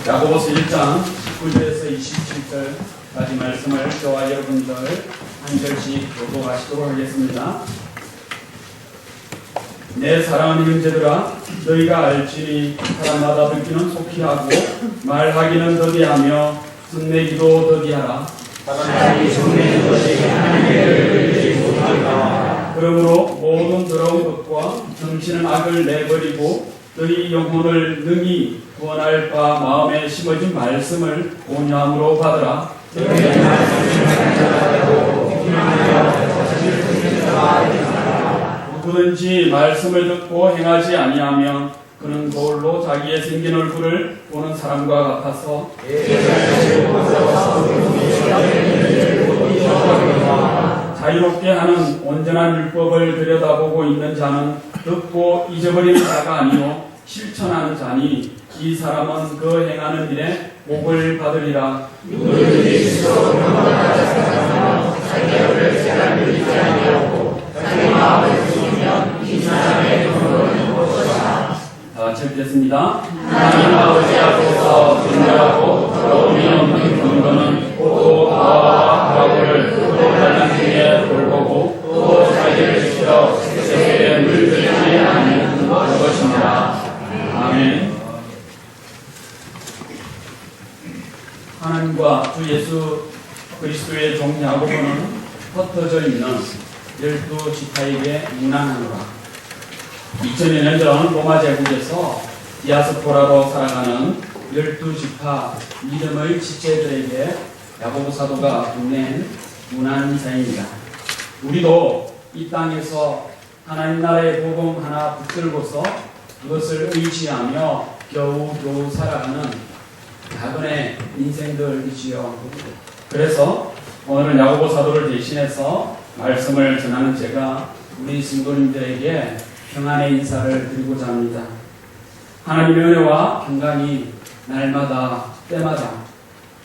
야고보서 1장 19절에서 27절까지 말씀을 저와 여러분들 한 절씩 교독하시도록 하겠습니다. 내 사랑하는 형제들아, 너희가 알지니 사람마다 듣기는 속히 하고 말하기는 더디하며 끝내기도 더디하라. 사람이 정내는 것이 하나님의 뜻이 못하리라. 그러므로 모든 더러운 것과 넘치는 악을 내버리고 너희 영혼을 능히 구원할 바 마음에 심어진 말씀을 온유함으로 받으라. 누구든지 말씀을 듣고 행하지 아니하면 그는 거울로 자기의 생긴 얼굴을 보는 사람과 같아서 자유롭게 하는 온전한 율법을 들여다보고 있는 자는 듣고 잊어버리는 자가 아니요 실천하는 자니 이 사람은 그 행하는 일에 복을 받으리라. 누구든지 스스로 평안하지 않으면 자기를 제한 누리지 아니하고 자기 마음을 숨기면 이 사람의 근원은 무엇이라. 다 같이 읽겠습니다. 하나님 아버지 앞에서 분별하고 더러움이 없는 근원은 또 아와 아우를 또 다른 중에 돌보고 또 자기를 지켜 세계에 물들이지 않는 것입니다. 아멘. 하나님과 주 예수 그리스도의 종 야고보는 흩어져 있는 12지파에게 문안하노라. 2000여 년 전 로마 제국에서 디아스포라로 살아가는 12지파 믿음의 지체들에게 야고보 사도가 보낸 문안 인사입니다. 우리도 이 땅에서 하나님 나라의 복음 하나 붙들고서 그것을 의지하며 겨우 살아가는 작은의 인생들이지요. 그래서 오늘은 야고보 사도를 대신해서 말씀을 전하는 제가 우리 성도님들에게 평안의 인사를 드리고자 합니다. 하나님의 은혜와 평강이 날마다 때마다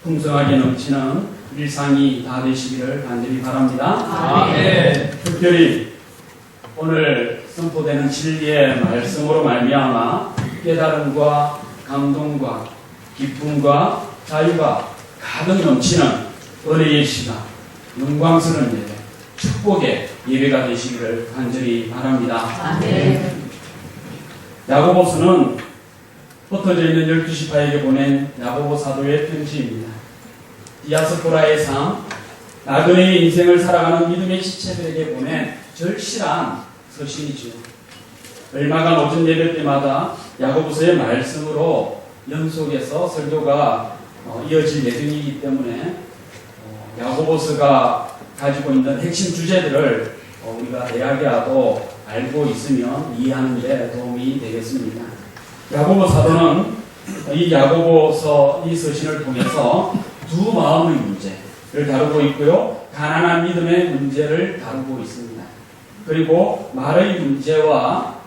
풍성하게 넘치는 일상이 다 되시기를 간절히 바랍니다. 아멘. 특별히 오늘 선포되는 진리의 말씀으로 말미암아 깨달음과 감동과 기쁨과 자유가 가득 넘치는 은혜의 시간, 영광스러운 예배, 축복의 예배가 되시기를 간절히 바랍니다. 아멘. 야고보서는 흩어져 있는 12지파에게 보낸 야고보 사도의 편지입니다. 디아스포라의 삶, 나그네의 인생을 살아가는 믿음의 지체들에게 보낸 절실한 서신이지요. 얼마간 오전 예배 때마다 야고보서의 말씀으로 연속해서 설교가 이어질 예정이기 때문에 야고보서가 가지고 있는 핵심 주제들을 우리가 대략이라도 알고 있으면 이해하는 데 도움이 되겠습니다. 야고보 사도는 이 야고보서 이 서신을 통해서 두 마음의 문제를 다루고 있고요. 가난한 믿음의 문제를 다루고 있습니다. 그리고 말의 문제와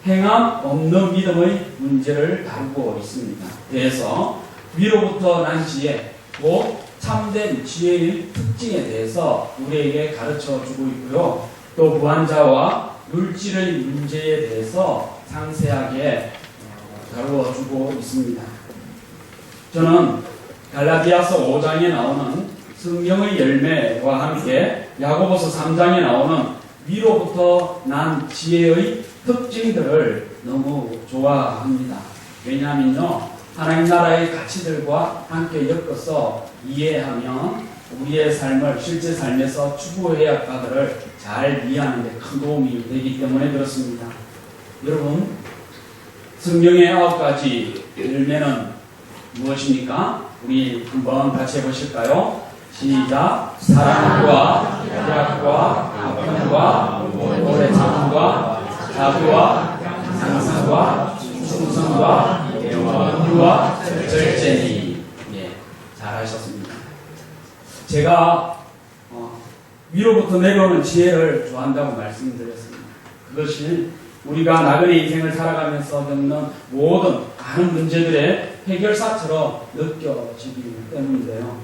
행함 없는 믿음의 문제를 다루고 있습니다. 그래서 위로부터 난 지혜, 곧 참된 지혜의 특징에 대해서 우리에게 가르쳐 주고 있고요. 또 부한자와 물질의 문제에 대해서 상세하게 다루어 주고 있습니다. 저는 갈라디아서 5장에 나오는 성경의 열매와 함께 야고보서 3장에 나오는 위로부터 난 지혜의 특징들을 너무 좋아합니다. 왜냐하면요, 하나님 나라의 가치들과 함께 엮어서 이해하면 우리의 삶을 실제 삶에서 추구해야 할 바들을 잘 이해하는 데 큰 도움이 되기 때문에 그렇습니다. 여러분, 성경의 9가지 열매는 무엇입니까? 우리 한번 같이 해보실까요? 시작! 사랑과 희락과 아픔과 오래 참음과 자비와 상상과 충성과 온유와 절제니. 잘하셨습니다. 제가 위로부터 내려오는 지혜를 좋아한다고 말씀드렸습니다. 그것이 우리가 나그네 인생을 살아가면서 겪는 모든 많은 문제들의 해결사처럼 느껴지기 때문인데요.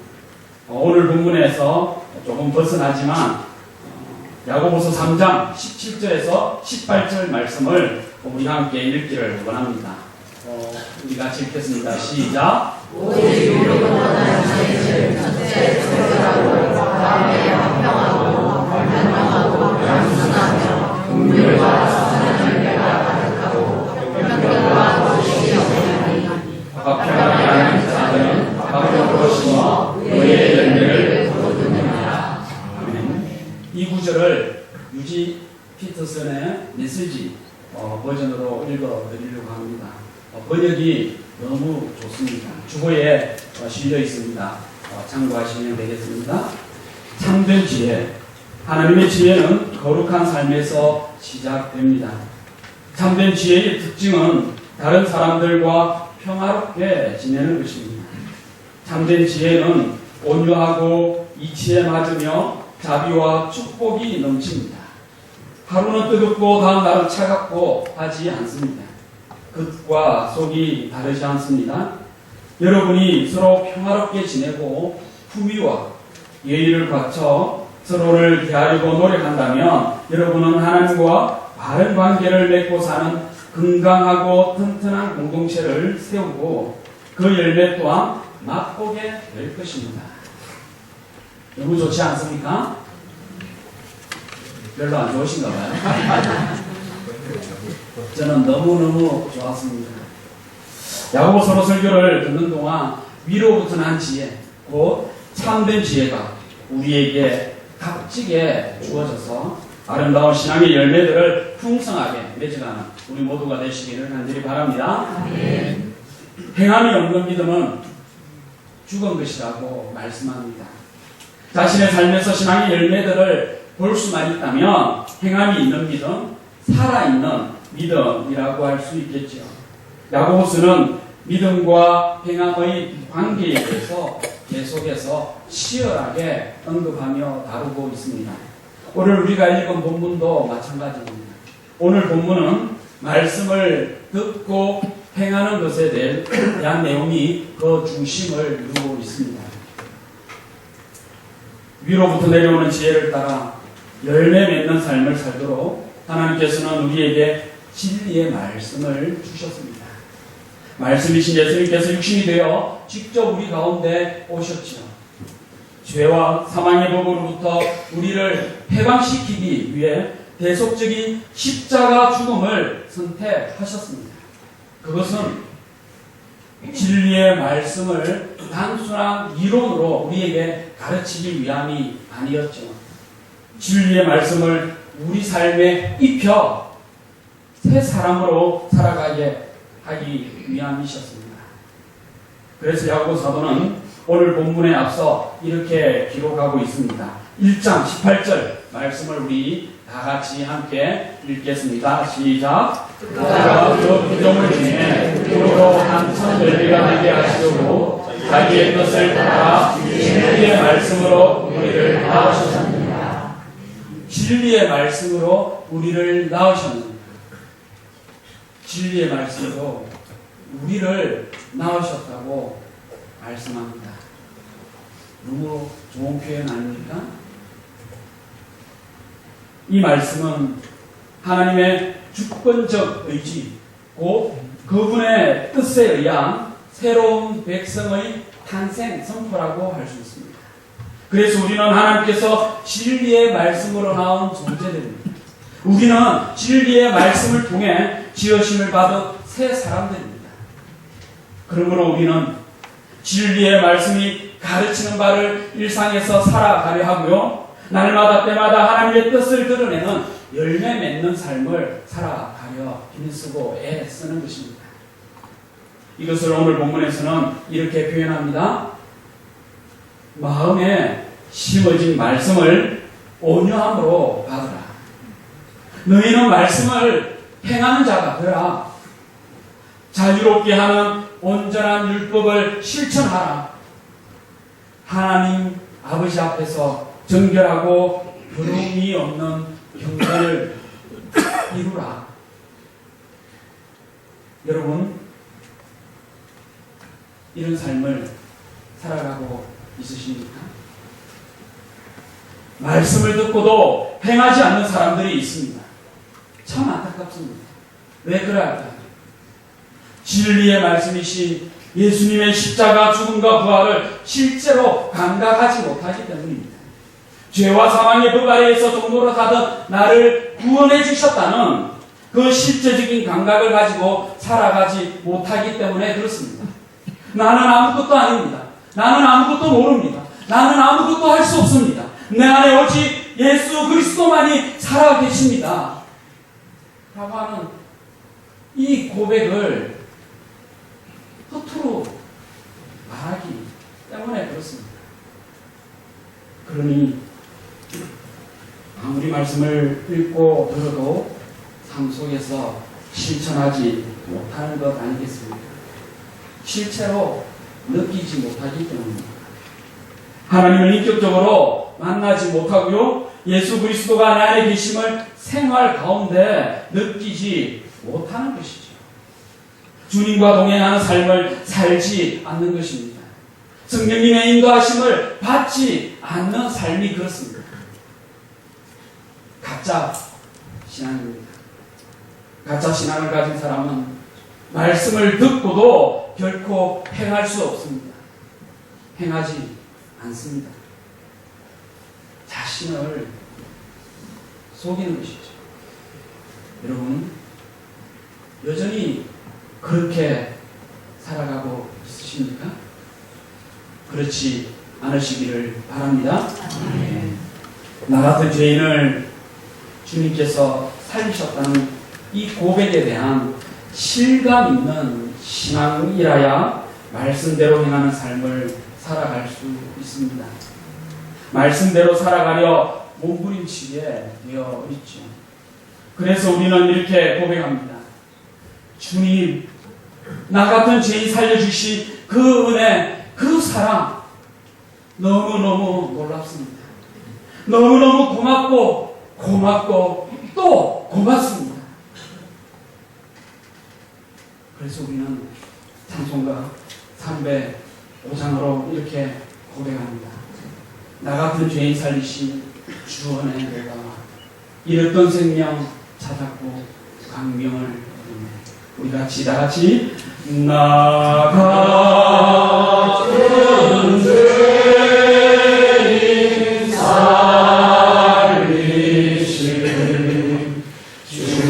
오늘 본문에서 조금 벗어나지만 야고보서 3장 17절에서 18절 말씀을 우리 함께 읽기를 원합니다. 우리 같이 읽겠습니다. 시작. 오직 유리로 떠난 자인을 전체 체결하고 마음에 화평하고 변명하고 양순하며 긍휼과 선한 열매가 가득하고 편견과 거짓이 없나니 화평하게 하는 자들은 화평으로 심어 의의 열매를 거두느니라. 아멘. 이 구절을 유지 피터슨의 메시지 버전으로 읽어드리려고 합니다. 번역이 너무 좋습니다. 주보에 실려 있습니다. 참고하시면 되겠습니다. 참된 지혜. 하나님의 지혜는 거룩한 삶에서 시작됩니다. 참된 지혜의 특징은 다른 사람들과 평화롭게 지내는 것입니다. 참된 지혜는 온유하고 이치에 맞으며 자비와 축복이 넘칩니다. 하루는 뜨겁고 다음 날은 차갑고 하지 않습니다. 겉과 속이 다르지 않습니다. 여러분이 서로 평화롭게 지내고 품위와 예의를 갖춰 서로를 대하려고 노력한다면 여러분은 하나님과 바른 관계를 맺고 사는 건강하고 튼튼한 공동체를 세우고 그 열매 또한 맛보게 될 것입니다. 너무 좋지 않습니까? 별로 안 좋으신가 봐요. 저는 너무너무 좋았습니다. 야고보서 설교를 듣는 동안 위로부터 난 지혜, 곧 참된 지혜가 우리에게 값지게 주어져서 아름다운 신앙의 열매들을 풍성하게 맺어가는 우리 모두가 되시기를 간절히 바랍니다. 아멘. 행함이 없는 믿음은 죽은 것이라고 말씀합니다. 자신의 삶에서 신앙의 열매들을 볼 수만 있다면 행함이 있는 믿음, 살아있는 믿음이라고 할 수 있겠죠. 야고보서는 믿음과 행함의 관계에 대해서 계속해서 치열하게 언급하며 다루고 있습니다. 오늘 우리가 읽은 본문도 마찬가지입니다. 오늘 본문은 말씀을 듣고 행하는 것에 대한 내용이 그 중심을 이루고 있습니다. 위로부터 내려오는 지혜를 따라 열매 맺는 삶을 살도록 하나님께서는 우리에게 진리의 말씀을 주셨습니다. 말씀이신 예수님께서 육신이 되어 직접 우리 가운데 오셨지요. 죄와 사망의 법으로부터 우리를 해방시키기 위해 대속적인 십자가 죽음을 선택하셨습니다. 그것은 진리의 말씀을 단순한 이론으로 우리에게 가르치기 위함이 아니었죠. 진리의 말씀을 우리 삶에 입혀 새 사람으로 살아가게 하기 위함이셨습니다. 그래서 야고보 사도는 오늘 본문에 앞서 이렇게 기록하고 있습니다. 1장 18절 말씀을 우리 다 같이 함께 읽겠습니다. 시작. 그가 그 부정을 중에 우리로 한천 열매가 되게 하시려고 자기의 뜻을 따라 진리의 말씀으로 우리를 낳으셨습니다. 진리의 말씀으로 우리를 낳으셨습니다. 진리의 말씀으로 우리를 낳으셨다고 말씀합니다. 너무 좋은 표현 아닙니까? 이 말씀은 하나님의 주권적 의지, 곧 그분의 뜻에 의한 새로운 백성의 탄생 선포라고 할 수 있습니다. 그래서 우리는 하나님께서 진리의 말씀으로 나온 존재들입니다. 우리는 진리의 말씀을 통해 지으심을 받은 새 사람들입니다. 그러므로 우리는 진리의 말씀이 가르치는 바를 일상에서 살아가려 하고요. 날마다 때마다 하나님의 뜻을 드러내는 열매 맺는 삶을 살아가려 힘쓰고 애쓰는 것입니다. 이것을 오늘 본문에서는 이렇게 표현합니다. 마음에 심어진 말씀을 온유함으로 받으라. 너희는 말씀을 행하는 자가 되라. 자유롭게 하는 온전한 율법을 실천하라. 하나님 아버지 앞에서 정결하고 부름이 없는 형제를 이루라. 여러분, 이런 삶을 살아가고 있으십니까? 말씀을 듣고도 행하지 않는 사람들이 있습니다. 참 안타깝습니다. 왜 그럴까요? 진리의 말씀이신 예수님의 십자가 죽음과 부활을 실제로 감각하지 못하기 때문입니다. 죄와 사망의 법 아래에서 종로로 가던 나를 구원해 주셨다는 그 실제적인 감각을 가지고 살아가지 못하기 때문에 그렇습니다. 나는 아무것도 아닙니다. 나는 아무것도 모릅니다. 나는 아무것도 할 수 없습니다. 내 안에 오직 예수 그리스도만이 살아 계십니다. 라고 하는 이 고백을 허투루 말하기 때문에 그렇습니다. 그러니 아무리 말씀을 읽고 들어도 삶 속에서 실천하지 못하는 것 아니겠습니까? 실제로 느끼지 못하기 때문입니다. 하나님을 인격적으로 만나지 못하고요, 예수 그리스도가 내 안에 계심을 생활 가운데 느끼지 못하는 것이죠. 주님과 동행하는 삶을 살지 않는 것입니다. 성령님의 인도하심을 받지 않는 삶이 그렇습니다. 가짜 신앙입니다. 가짜 신앙을 가진 사람은 말씀을 듣고도 결코 행할 수 없습니다. 행하지 않습니다. 자신을 속이는 것이죠. 여러분, 여전히 그렇게 살아가고 있으십니까? 그렇지 않으시기를 바랍니다. 나 같은 죄인을 주님께서 살리셨다는 이 고백에 대한 실감 있는 신앙이라야 말씀대로 행하는 삶을 살아갈 수 있습니다. 말씀대로 살아가려 몸부림치게 되어 있죠. 그래서 우리는 이렇게 고백합니다. 주님, 나 같은 죄인 살려주신 그 은혜, 그 사랑 너무너무 놀랍습니다. 너무너무 고맙고 또 고맙습니다. 그래서 우리는 찬송가 305장으로 이렇게 고백합니다. 나 같은 죄인 살리신 주 은혜 내가 잃었던 생명 찾았고 강명을 얻네. 우리 같이 다 같이 나 같은 죄인 살리신 주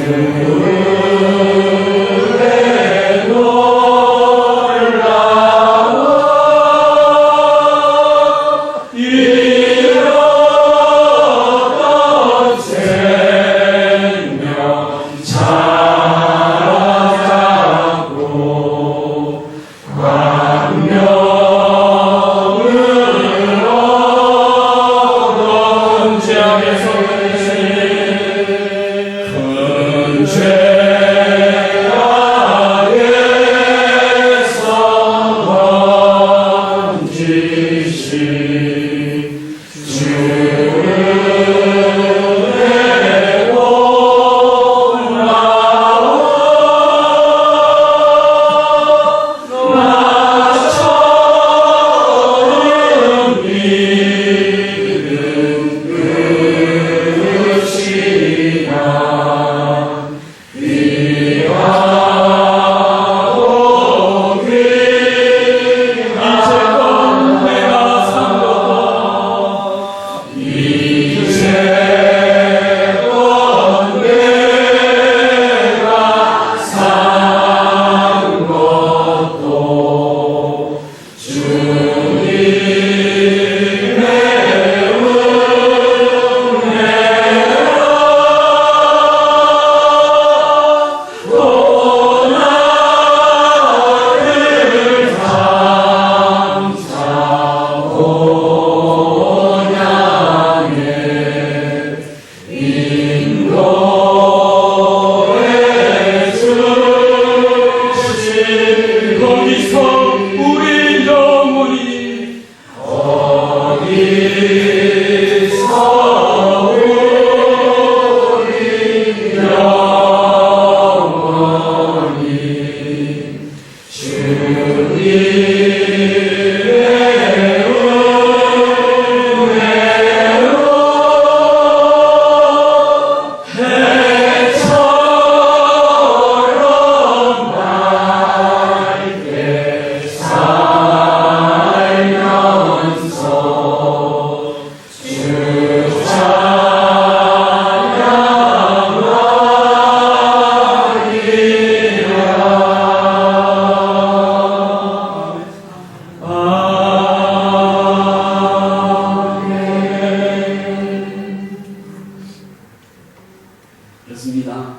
그렇습니다.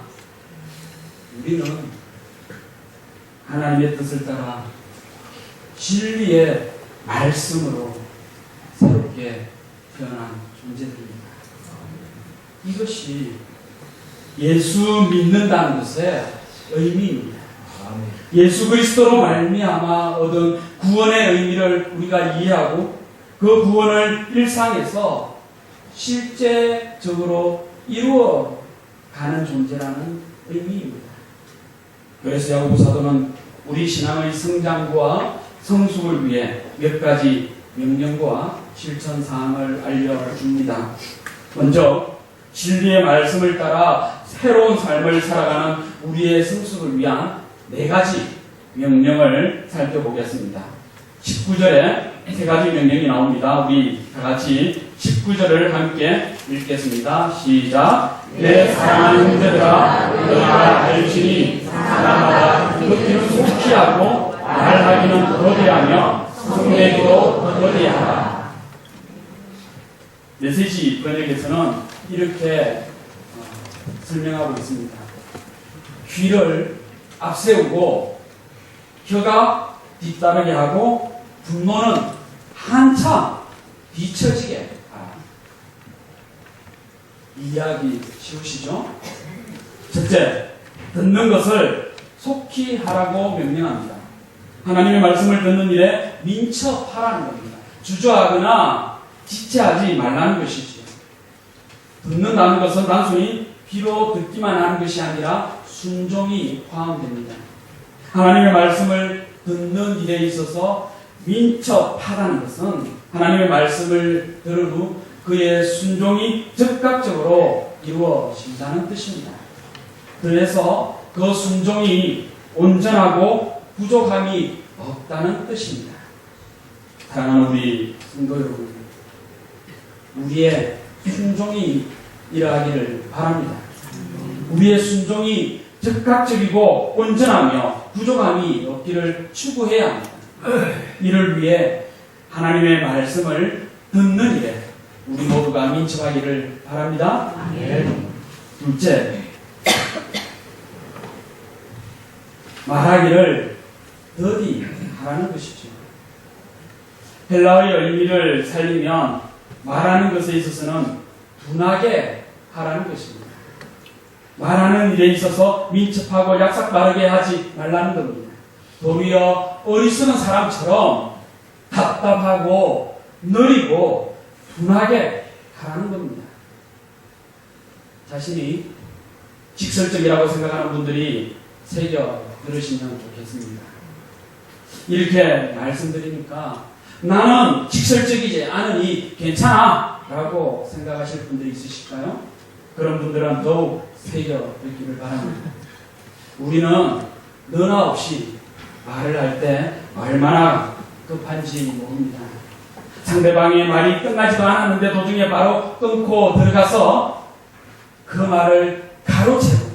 우리는 하나님의 뜻을 따라 진리의 말씀으로 새롭게 태어난 존재들입니다. 이것이 예수 믿는다는 것의 의미입니다. 예수 그리스도로 말미암아 얻은 구원의 의미를 우리가 이해하고 그 구원을 일상에서 실제적으로 이루어가는 존재라는 의미입니다. 그래서 야고보 사도는 우리 신앙의 성장과 성숙을 위해 몇 가지 명령과 실천 사항을 알려줍니다. 먼저 진리의 말씀을 따라 새로운 삶을 살아가는 우리의 성숙을 위한 4가지 명령을 살펴보겠습니다. 19절에 3가지 명령이 나옵니다. 우리 다 같이 19절을 함께 읽겠습니다. 시작. 내 사랑하는 형제들아, 너희가 알지니 사람마다 듣기는 속히 하고 말하기는 더디하며 성내기도 더디하다. 메시지 번역에서는 이렇게 설명하고 있습니다. 귀를 앞세우고 혀가 뒤따르게 하고 분노는 한참 뒤처지게 하라. 이해하기 쉬우시죠? 첫째, 듣는 것을 속히 하라고 명령합니다. 하나님의 말씀을 듣는 일에 민첩하라는 겁니다. 주저하거나 지체하지 말라는 것이지요. 듣는다는 것은 단순히 귀로 듣기만 하는 것이 아니라 순종이 포함됩니다. 하나님의 말씀을 듣는 일에 있어서 민첩하다는 것은 하나님의 말씀을 들은 후 그의 순종이 즉각적으로 이루어진다는 뜻입니다. 그래서 그 순종이 온전하고 부족함이 없다는 뜻입니다. 사랑하는 우리 성도 여러분, 우리의 순종이 일어나기를 바랍니다. 우리의 순종이 즉각적이고 온전하며 부족함이 없기를 추구해야 합니다. 이를 위해 하나님의 말씀을 듣는 일에 우리 모두가 민첩하기를 바랍니다. 둘째, 말하기를 더디하라는 것이죠. 헬라어의 의미를 살리면 말하는 것에 있어서는 둔하게 하라는 것입니다. 말하는 일에 있어서 민첩하고 약삭 빠르게 하지 말라는 겁니다. 도리어 어리석은 사람처럼 답답하고 느리고 둔하게 하라는 겁니다. 자신이 직설적이라고 생각하는 분들이 새겨 들으시면 좋겠습니다. 이렇게 말씀드리니까 나는 직설적이지 않으니 괜찮아 라고 생각하실 분들이 있으실까요? 그런 분들은 더욱 새겨 듣기를 바랍니다. 우리는 너나 없이 말을 할 때 얼마나 급한지 모릅니다. 상대방의 말이 끝나지도 않았는데 도중에 바로 끊고 들어가서 그 말을 가로채고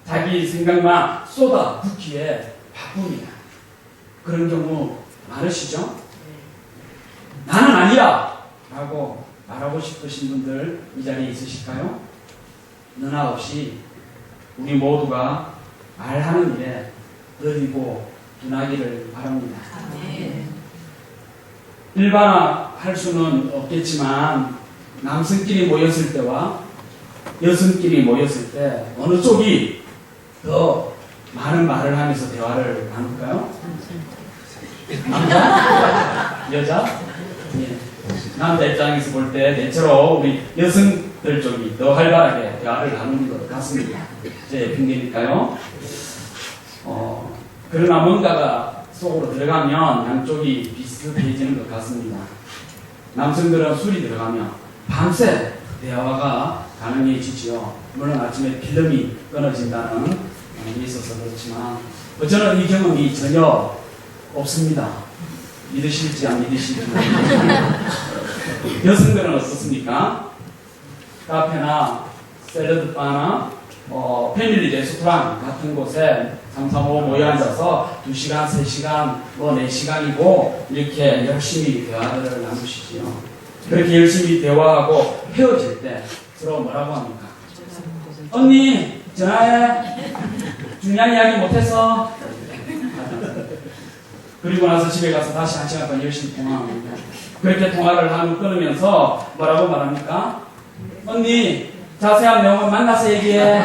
자기 생각만 쏟아 붓기에 바쁩니다. 그런 경우 많으시죠? 나는 아니야! 라고 말하고 싶으신 분들 이 자리에 있으실까요? 너나 없이 우리 모두가 말하는 일에 느리고 둔하기를 바랍니다. 일반화할 수는 없겠지만 남성끼리 모였을 때와 여성끼리 모였을 때 어느 쪽이 더 많은 말을 하면서 대화를 나눌까요? 남자? 여자? 예. 남자 입장에서 볼 때 대체로 우리 여성들 쪽이 더 활발하게 대화를 나누는 것 같습니다. 제 핑계니까요. 그러나 뭔가가 속으로 들어가면 양쪽이 비슷해지는 것 같습니다. 남성들은 술이 들어가면 밤새 대화가 가능해지지요. 물론 아침에 필름이 끊어진다는 게 있어서 그렇지만 저는 이 경험이 전혀 없습니다. 믿으실지 안 믿으실지 모르겠습니다. 여성들은 어떻습니까? 카페나 샐러드바나 패밀리 레스토랑 같은 곳에 3, 4, 5 모여 앉아서 2시간, 3시간, 4시간이고 이렇게 열심히 대화를 나누시지요. 그렇게 열심히 대화하고 헤어질 때 서로 뭐라고 합니까? 언니 전화해. 중요한 이야기 못해서. 그리고 나서 집에 가서 다시 1시간 동안 열심히 통화합니다. 그렇게 통화를 한 후 끊으면서 뭐라고 말합니까? 언니 자세한 내용은 만나서 얘기해.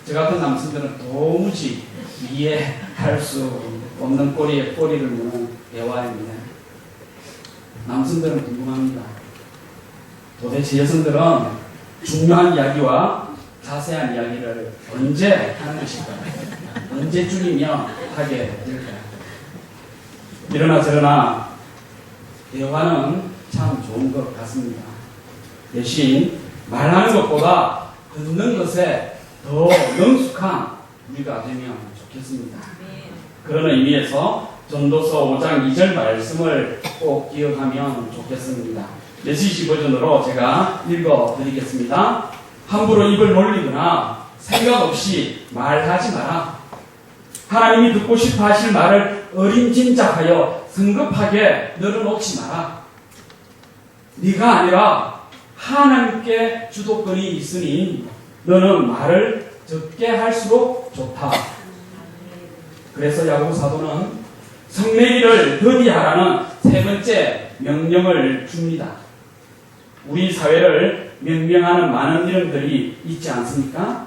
저 같은 남성들은 도무지 이해할 수 없는 꼬리에 꼬리를 무는 대화입니다. 남성들은 궁금합니다. 도대체 여성들은 중요한 이야기와 자세한 이야기를 언제 하는 것일까요? 언제쯤이면 하게 될까요? 이러나 저러나 대화는 참 좋은 것 같습니다. 대신 말하는 것보다 듣는 것에 더 능숙한 우리가 되면 좋겠습니다. 그런 의미에서 전도서 5장 2절 말씀을 꼭 기억하면 좋겠습니다. 메시지 버전으로 제가 읽어드리겠습니다. 함부로 입을 놀리거나 생각 없이 말하지 마라. 하나님이 듣고 싶어 하실 말을 어림짐작하여 성급하게 늘어놓지 마라. 네가 아니라 하나님께 주도권이 있으니 너는 말을 적게 할수록 좋다. 그래서 야고보 사도는 성내기를 더디하라는 세 번째 명령을 줍니다. 우리 사회를 명명하는 많은 이름들이 있지 않습니까?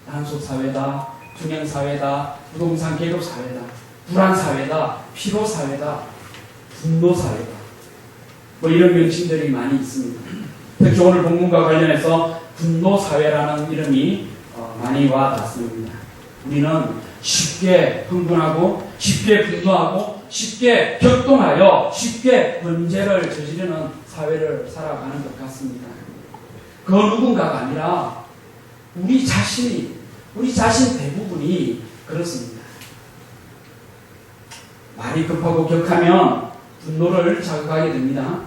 단속 사회다, 투명 사회다, 부동산 계급 사회다, 불안 사회다, 피로 사회다, 분노 사회다. 뭐 이런 명칭들이 많이 있습니다. 특히 오늘 본문과 관련해서 분노 사회라는 이름이 많이 와 닿습니다. 우리는 쉽게 흥분하고 쉽게 분노하고 쉽게 격동하여 쉽게 범죄를 저지르는 사회를 살아가는 것 같습니다. 그 누군가가 아니라 우리 자신 대부분이 그렇습니다. 말이 급하고 격하면 분노를 자극하게 됩니다.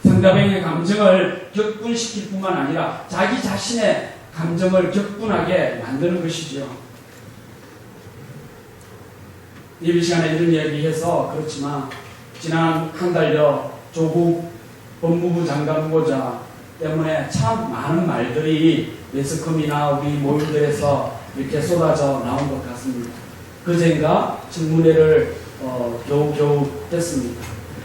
상대방의 감정을 격분시킬 뿐만 아니라 자기 자신의 감정을 격분하게 만드는 것이죠. 예배 시간에 이런 이야기해서 그렇지만 지난 한 달여 조국 법무부 장관 후보자 때문에 참 많은 말들이 매스컴이나 우리 모임들에서 이렇게 쏟아져 나온 것 같습니다. 그제인가 청문회를 겨우겨우 했습니다.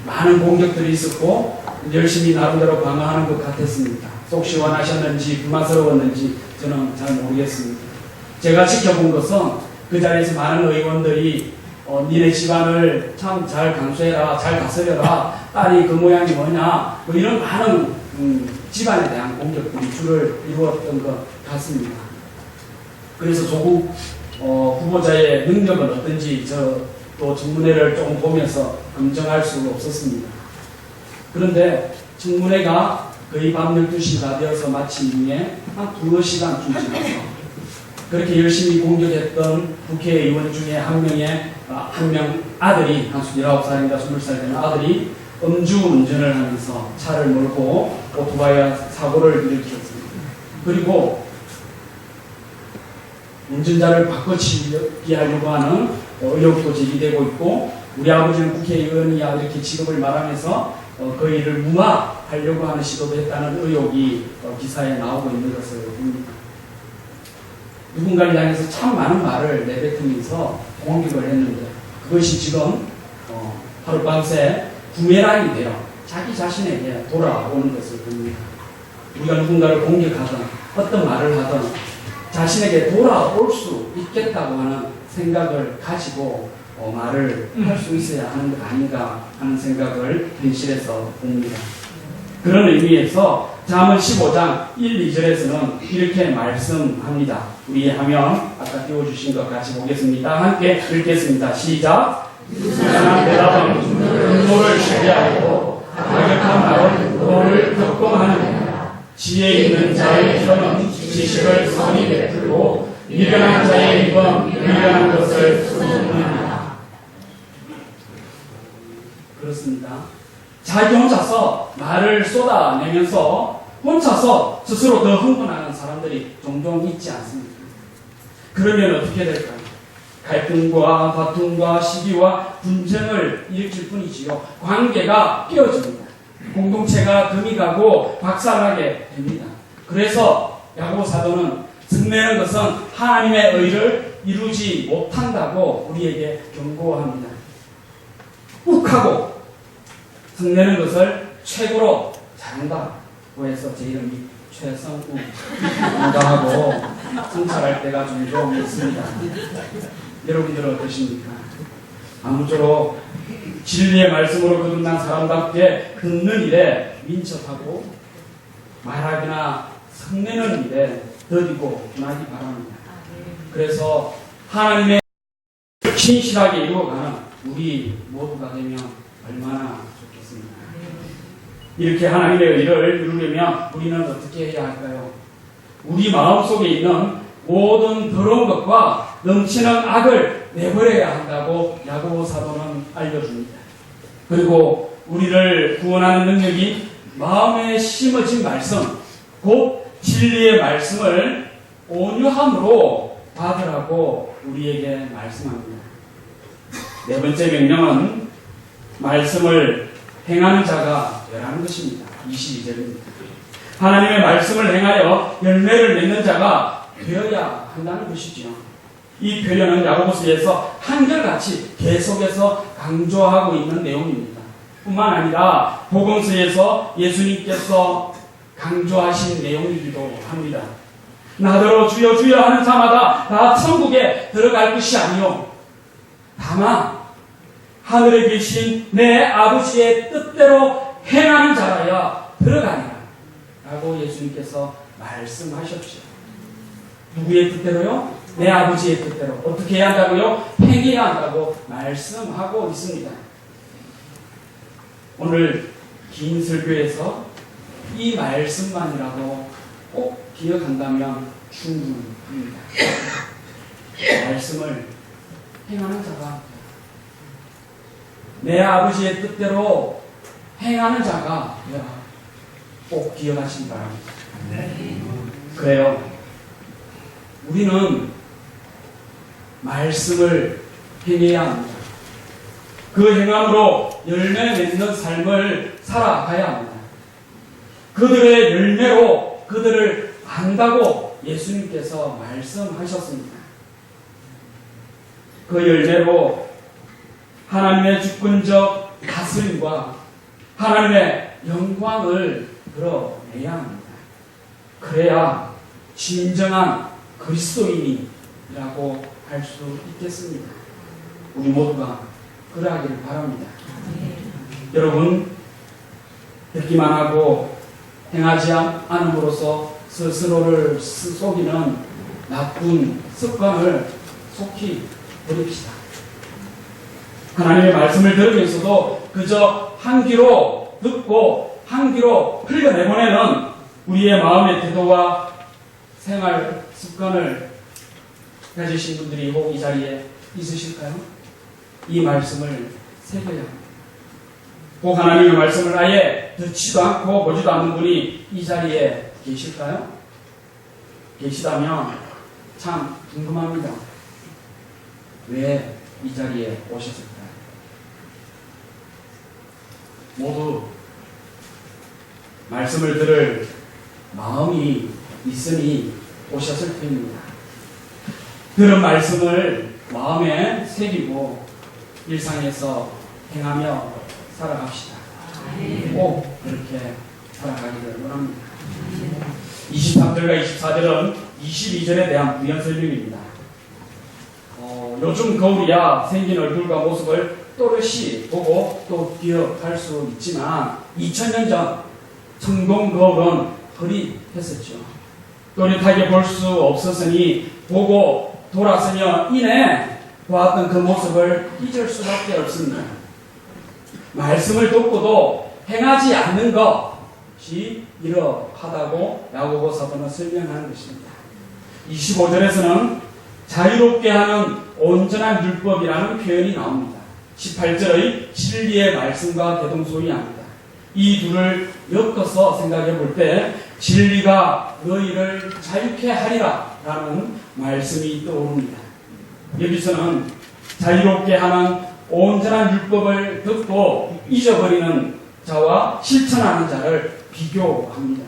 많은 공격들이 있었고 열심히 나름대로 방어하는 것 같았습니다. 속 시원하셨는지 불만스러웠는지 저는 잘 모르겠습니다. 제가 지켜본 것은 그 자리에서 많은 의원들이 니네 집안을 참 잘 강수해라, 잘 다스려라, 딸이 그 모양이 뭐냐, 뭐 이런 많은 집안에 대한 공격들이 주를 이루었던 것 같습니다. 그래서 조국 후보자의 능력은 어떤지 또 청문회를 조금 보면서 검증할 수가 없었습니다. 그런데 청문회가 거의 밤 12시가 되어서 마친 후에 한 2시간쯤 지나서 그렇게 열심히 공격했던 국회의원 중에 한 명 아들이 한 19살인가 20살 되는 아들이 음주운전을 하면서 차를 몰고 오토바이 사고를 일으켰습니다. 그리고 운전자를 바꿔치기 하려고 하는 의혹도 제기되고 있고 우리 아버지는 국회의원이야 이렇게 직업을 말하면서 그 일을 무마하려고 하는 시도도 했다는 의혹이 기사에 나오고 있는 것을 봅니다. 누군가를 향해서 참 많은 말을 내뱉으면서 공격을 했는데 그것이 지금 하룻밤새 부메랑이 되어 자기 자신에게 돌아오는 것을 봅니다. 우리가 누군가를 공격하든 어떤 말을 하든 자신에게 돌아올 수 있겠다고 하는 생각을 가지고 말을 할 수 있어야 하는 것 아닌가 하는 생각을 현실에서 봅니다. 그런 의미에서 잠언 15장 1, 2절에서는 이렇게 말씀합니다. 우리 화면 아까 띄워주신 것 같이 보겠습니다. 함께 읽겠습니다. 시작. 유순한 대답은 분노를 제외하고 가격한 말은 분노를 격동하느니라. 지혜 있는 자의 혀는 지식을 선히 베풀고 미련한 자의 입은 미련한 것을 숨기느니라. 그렇습니다. 자기 혼자서 말을 쏟아내면서 혼자서 스스로 더 흥분하는 사람들이 종종 있지 않습니까? 그러면 어떻게 될까요? 갈등과 다툼과 시기와 분쟁을 일으킬 뿐이지요. 관계가 깨어집니다. 공동체가 금이 가고 박살나게 됩니다. 그래서 야고보 사도는 성내는 것은 하나님의 의를 이루지 못한다고 우리에게 경고합니다. 욱하고 성내는 것을 최고로 잘한다고 해서 제 이름이 최성욱인가하고 성찰할 때가 종종 있습니다. 여러분들은 어떠십니까? 아무쪼록 진리의 말씀으로 거듭난 사람답게 듣는 일에 민첩하고 말하기나 성내는 일에 더디고 분하기 바랍니다. 그래서 하나님의 신실하게 이루어가는 우리 모두가 되면 얼마나 좋겠습니까? 이렇게 하나님의 의를 이루려면 우리는 어떻게 해야 할까요? 우리 마음속에 있는 모든 더러운 것과 넘치는 악을 내버려야 한다고 야고보 사도는 알려줍니다. 그리고 우리를 구원하는 능력이 마음에 심어진 말씀, 곧 진리의 말씀을 온유함으로 받으라고 우리에게 말씀합니다. 네 번째 명령은 말씀을 행하는 자가 되라는 것입니다. 22절입니다. 하나님의 말씀을 행하여 열매를 맺는 자가 되어야 한다는 것이지요. 이 표현은 야고보서에서 한결같이 계속해서 강조하고 있는 내용입니다. 뿐만 아니라 복음서에서 예수님께서 강조하신 내용이기도 합니다. 나더러 주여 주여 하는 자마다 다 천국에 들어갈 것이 아니요 다만 하늘에 계신 내 아버지의 뜻대로 행하는 자라야 들어가리라 라고 예수님께서 말씀하셨죠. 누구의 뜻대로요? 내 아버지의 뜻대로. 어떻게 해야 한다고요? 행해야 한다고 말씀하고 있습니다. 오늘 긴 설교에서 이 말씀만이라도 꼭 기억한다면 충분합니다. 말씀을 행하는 자가 내 아버지의 뜻대로 행하는 자가 꼭 기억하시기 바랍니다. 그래요. 우리는 말씀을 행해야 합니다. 그 행함으로 열매 맺는 삶을 살아가야 합니다. 그들의 열매로 그들을 안다고 예수님께서 말씀하셨습니다. 그 열매로 하나님의 주권적 다스림과 하나님의 영광을 드러내야 합니다. 그래야 진정한 그리스도인이라고 할 수 있겠습니다. 우리 모두가 그러하기를 바랍니다. 여러분, 듣기만 하고 행하지 않음으로써 스스로를 속이는 나쁜 습관을 속히 버립시다. 하나님의 말씀을 들으면서도 그저 한 귀로 듣고 한 귀로 흘려내보내는 우리의 마음의 태도와 생활 습관을 가지신 분들이 혹 이 자리에 있으실까요? 이 말씀을 새겨야 합니다. 혹 하나님의 말씀을 아예 듣지도 않고 보지도 않는 분이 이 자리에 계실까요? 계시다면 참 궁금합니다. 왜 이 자리에 오셨을까요? 모두 말씀을 들을 마음이 있으니 오셨을 테입니다. 들은 말씀을 마음에 새기고 일상에서 행하며 살아갑시다. 꼭 그렇게 살아가기를 원합니다. 23절과 24절은 22절에 대한 부연 설명입니다. 요즘 거울이야 생긴 얼굴과 모습을 또렷이 보고 또 기억할 수 있지만 2000년 전 청동 거울은 흐릿했었죠. 또렷하게 볼 수 없었으니 보고 돌아서며 이내 보았던 그 모습을 잊을 수밖에 없습니다. 말씀을 듣고도 행하지 않는 것이 이러하다고 야고보 사도는 설명하는 것입니다. 25절에서는 자유롭게 하는 온전한 율법이라는 표현이 나옵니다. 18절의 진리의 말씀과 대동소이합니다. 이 둘을 엮어서 생각해 볼 때 진리가 너희를 자유케 하리라 라는 말씀이 떠오릅니다. 여기서는 자유롭게 하는 온전한 율법을 듣고 잊어버리는 자와 실천하는 자를 비교합니다.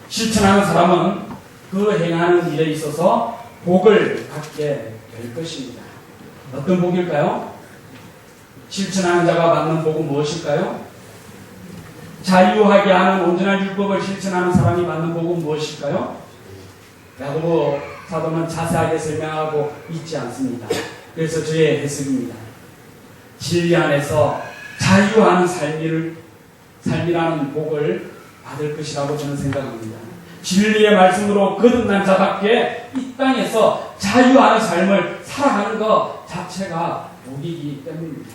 실천하는 사람은 그 행하는 일에 있어서 복을 받게 될 것입니다. 어떤 복일까요? 실천하는 자가 받는 복은 무엇일까요? 자유하게 하는 온전한 율법을 실천하는 사람이 받는 복은 무엇일까요? 야고보 사도는 자세하게 설명하고 있지 않습니다. 그래서 저의 해석입니다. 진리 안에서 자유하는 삶이라는 복을 받을 것이라고 저는 생각합니다. 진리의 말씀으로 거듭난 자답게 이 땅에서 자유하는 삶을 살아가는 것 자체가 복이기 때문입니다.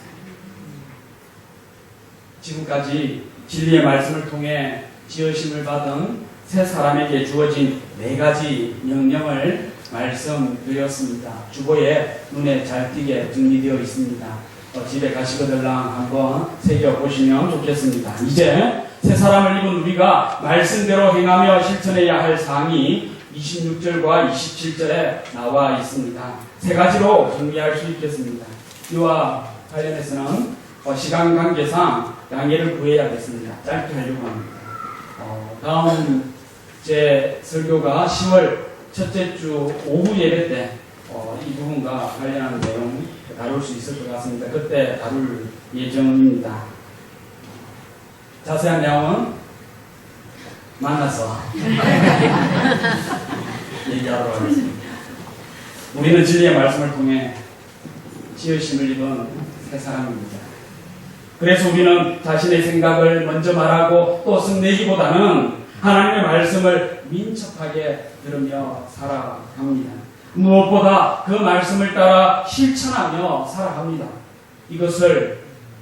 지금까지 진리의 말씀을 통해 지으심을 받은 세 사람에게 주어진 4가지 명령을 말씀드렸습니다. 주보에 눈에 잘 띄게 정리되어 있습니다. 집에 가시거들랑 한번 새겨보시면 좋겠습니다. 이제 세 사람을 입은 우리가 말씀대로 행하며 실천해야 할 사항이 26절과 27절에 나와 있습니다. 3가지로 정리할 수 있겠습니다. 이와 관련해서는 시간 관계상 양해를 구해야겠습니다. 짧게 하려고 합니다. 다음 제 설교가 10월 첫째 주 오후 예배 때 이 부분과 관련한 내용 다룰 수 있을 것 같습니다. 그때 다룰 예정입니다. 자세한 내용은 만나서 얘기하도록 하겠습니다. 우리는 진리의 말씀을 통해 지으심을 입은 세 사람입니다. 그래서 우리는 자신의 생각을 먼저 말하고 또 썩내기보다는 하나님의 말씀을 민첩하게 들으며 살아갑니다. 무엇보다 그 말씀을 따라 실천하며 살아갑니다. 이것을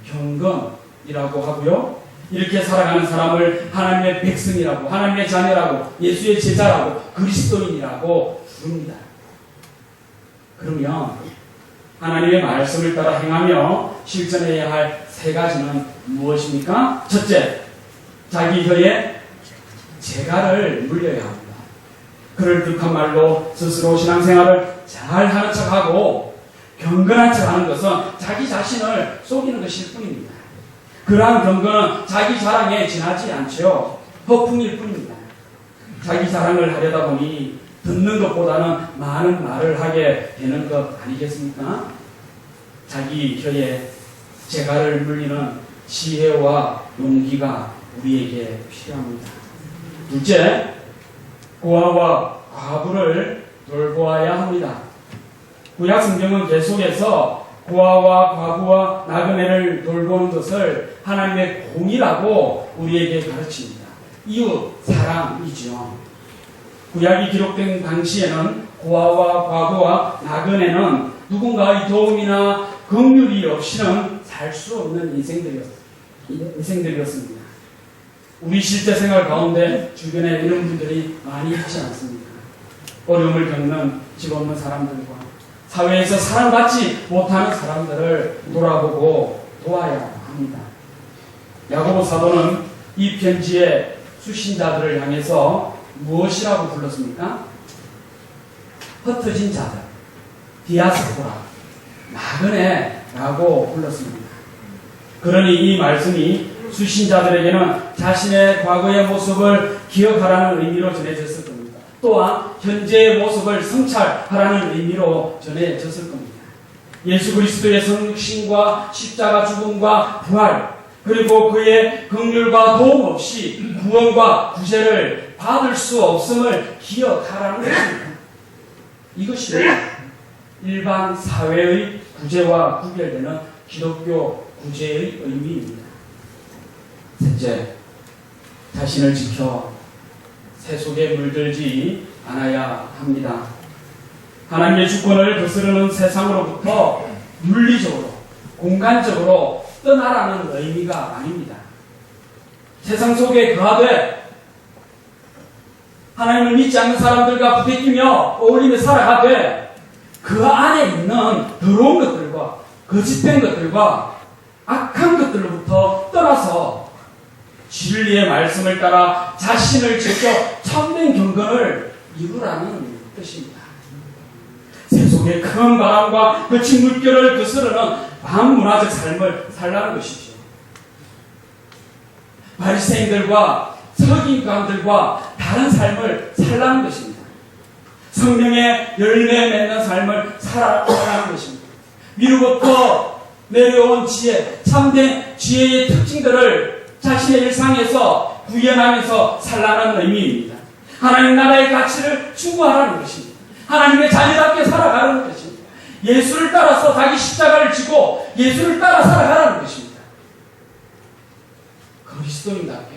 경건이라고 하고요. 이렇게 살아가는 사람을 하나님의 백성이라고, 하나님의 자녀라고, 예수의 제자라고, 그리스도인이라고 부릅니다. 그러면 하나님의 말씀을 따라 행하며 실천해야 할 3가지는 무엇입니까? 첫째, 자기 혀에 재갈을 물려야 합니다. 그럴듯한 말로 스스로 신앙생활을 잘 하는 척하고 경건한 척하는 것은 자기 자신을 속이는 것일 뿐입니다. 그러한 경건은 자기 자랑에 지나지 않죠. 허풍일 뿐입니다. 자기 자랑을 하려다 보니 듣는 것보다는 많은 말을 하게 되는 것 아니겠습니까? 자기 혀에 재갈을 물리는 지혜와 용기가 우리에게 필요합니다. 둘째, 고아와 과부를 돌보아야 합니다. 구약 성경은 계속해서 고아와 과부와 나그네를 돌보는 것을 하나님의 공이라고 우리에게 가르칩니다. 이웃 사랑이죠. 구약이 기록된 당시에는 고아와 과부와 나그네는 누군가의 도움이나 긍휼이 없이는 살 수 없는 인생들이었습니다. 우리 실제 생활 가운데 주변에 이런 분들이 많이 있지 않습니까? 어려움을 겪는 집 없는 사람들과 사회에서 사랑받지 못하는 사람들을 돌아보고 도와야 합니다. 야고보 사도는 이 편지의 수신자들을 향해서 무엇이라고 불렀습니까? 흩어진 자들, 디아스포라, 나그네라고 불렀습니다. 그러니 이 말씀이 수신자들에게는 자신의 과거의 모습을 기억하라는 의미로 전해졌을 겁니다. 또한 현재의 모습을 성찰하라는 의미로 전해졌을 겁니다. 예수 그리스도의 성육신과 십자가 죽음과 부활, 그리고 그의 긍휼과 도움 없이 구원과 구제를 받을 수 없음을 기억하라는 것입니다. 이것이 일반 사회의 구제와 구별되는 기독교 구제의 의미입니다. 셋째, 자신을 지켜 새 속에 물들지 않아야 합니다. 하나님의 주권을 거스르는 세상으로부터 물리적으로, 공간적으로 떠나라는 의미가 아닙니다. 세상 속에 거하되 하나님을 믿지 않는 사람들과 부대끼며 어울리며 살아가되 그 안에 있는 더러운 것들과 거짓된 것들과 악한 것들로부터 떠나서 진리의 말씀을 따라 자신을 지켜 참된 경건을 이루라는 뜻입니다. 세속의 큰 바람과 거친 물결을 거스르는 반문화적 삶을 살라는 것이죠. 바리새인들과 서기관들과 다른 삶을 살라는 것입니다. 성령의 열매 맺는 삶을 살아가는 것입니다. 위로부터 내려온 지혜, 참된 지혜의 특징들을 자신의 일상에서 구현하면서 살라는 의미입니다. 하나님 나라의 가치를 추구하라는 것입니다. 하나님의 자녀답게 살아가는 것입니다. 예수를 따라서 자기 십자가를 지고 예수를 따라 살아가라는 것입니다. 그리스도인답게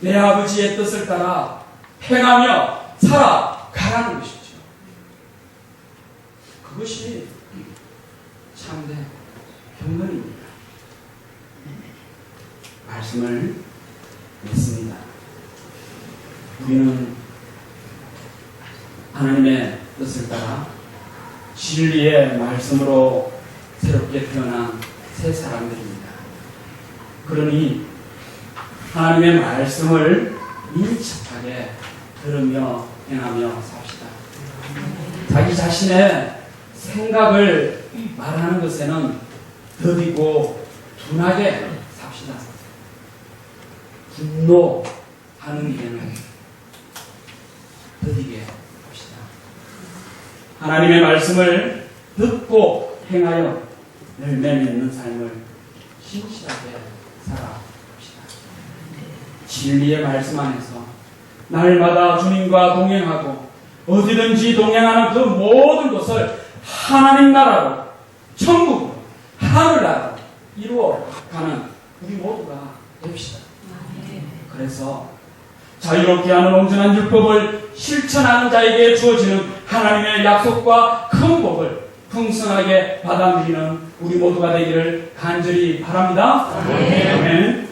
내 아버지의 뜻을 따라 행하며 살아가라는 것이죠. 그것이 참된 경건입니다. 말씀을 맺습니다. 우리는 하나님의 뜻을 따라 진리의 말씀으로 새롭게 태어난 새 사람들입니다. 그러니 하나님의 말씀을 밀접하게 들으며 행하며 삽시다. 자기 자신의 생각을 말하는 것에는 더디고 둔하게 삽시다. 분노하는 일에는 더디게 합시다. 하나님의 말씀을 듣고 행하여 열매 맺는 삶을 신실하게 살아갑시다. 진리의 말씀 안에서 날마다 주님과 동행하고 어디든지 동행하는 그 모든 것을 하나님 나라로, 천국으로, 하늘나라로 이루어가는 우리 모두가 됩시다. 그래서 자유롭게 하는 온전한 율법을 실천하는 자에게 주어지는 하나님의 약속과 큰 복을 풍성하게 받아들이는 우리 모두가 되기를 간절히 바랍니다. 아멘.